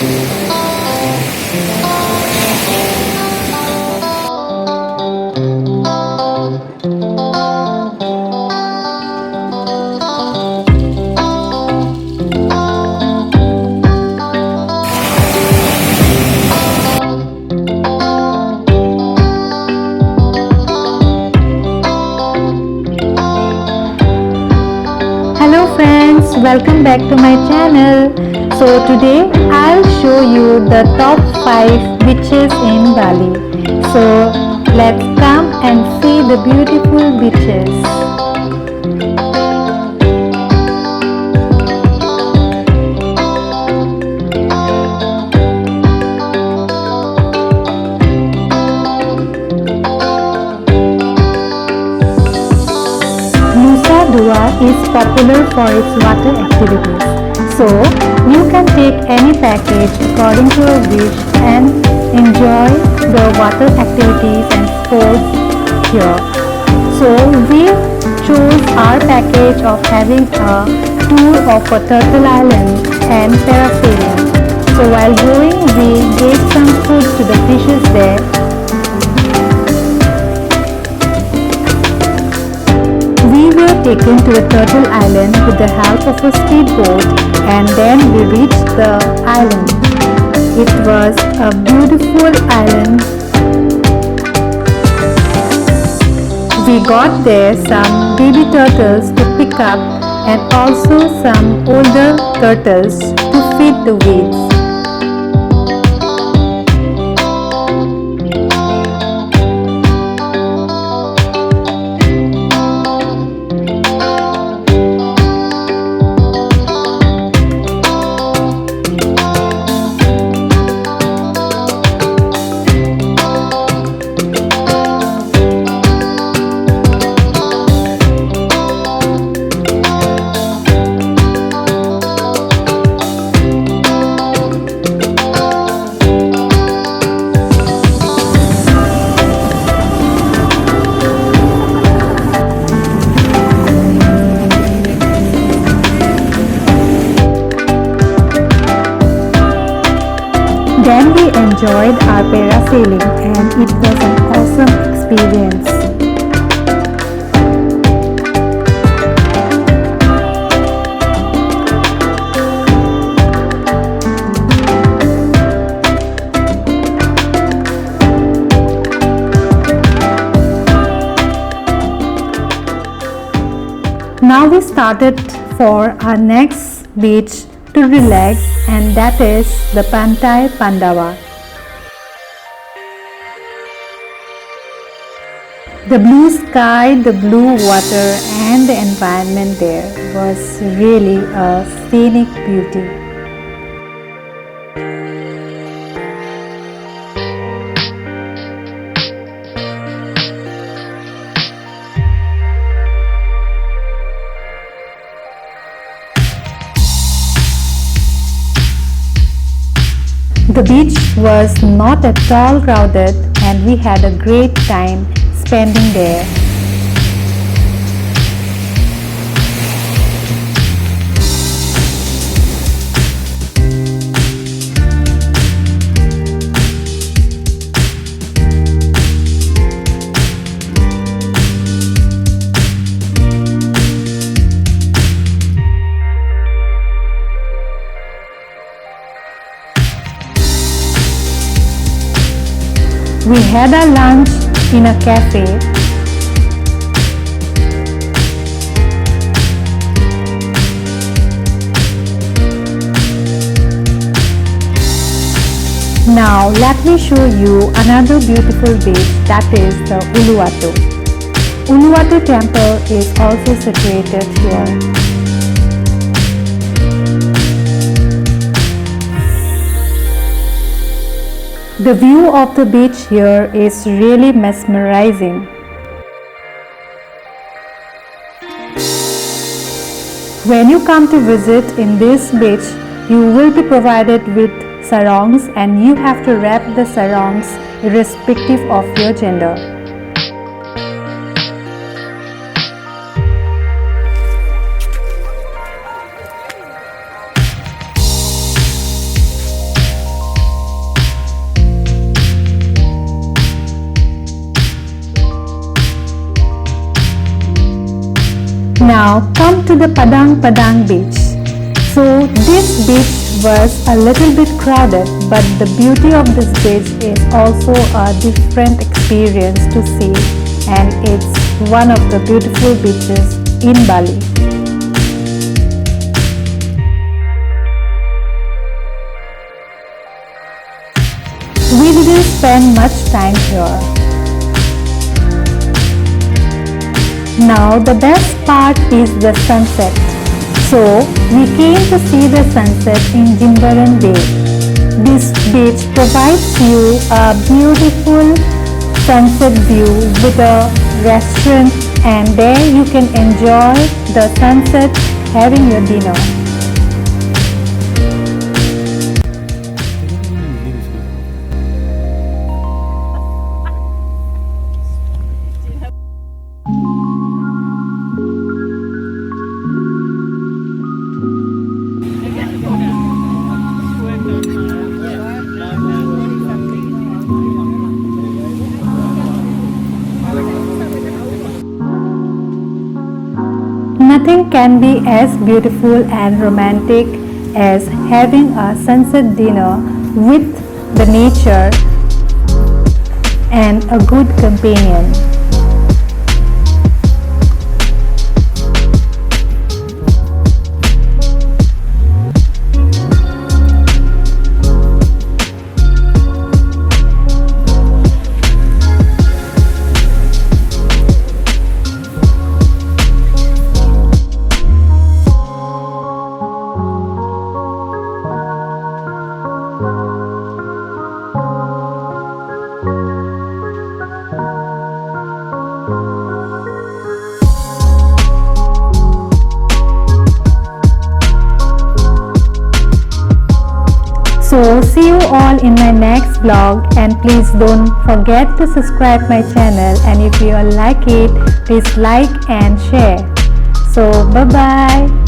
Hello friends, welcome back to my channel. So today I'll show you the top 5 beaches in Bali. So let's come and see the beautiful beaches. Nusa is popular for its water activities. So you can take any package according to your wish and enjoy the water activities and sports here. So we chose our package of having a tour of a turtle island and parasailing. So while going we gave some food to the fishes there. We were taken to the turtle island with the help of a speedboat and then we reached the island. It was a beautiful island. We got there some baby turtles to pick up and also some older turtles to feed the weeds. Then we enjoyed our parasailing and it was an awesome experience. Now we started for our next beach to relax, and that is the Pantai Pandawa. The blue sky, the blue water and the environment there was really a scenic beauty. The beach was not at all crowded and we had a great time spending there. We had our lunch in a cafe. Now let me show you another beautiful beach, that is the Uluwatu. Uluwatu temple is also situated here. The view of the beach here is really mesmerizing. When you come to visit in this beach, you will be provided with sarongs and you have to wrap the sarongs irrespective of your gender. Now come to the Padang beach. So this beach was a little bit crowded, but the beauty of this beach is also a different experience to see, and it's one of the beautiful beaches in Bali. We didn't spend much time here. Now the best part is the sunset. So we came to see the sunset in Jimbaran Bay. This beach provides you a beautiful sunset view with a restaurant, and there you can enjoy the sunset having your dinner. Nothing can be as beautiful and romantic as having a sunset dinner with the nature and a good companion. So see you all in my next vlog, and please don't forget to subscribe my channel, and if you all like it, please like and share. So bye bye.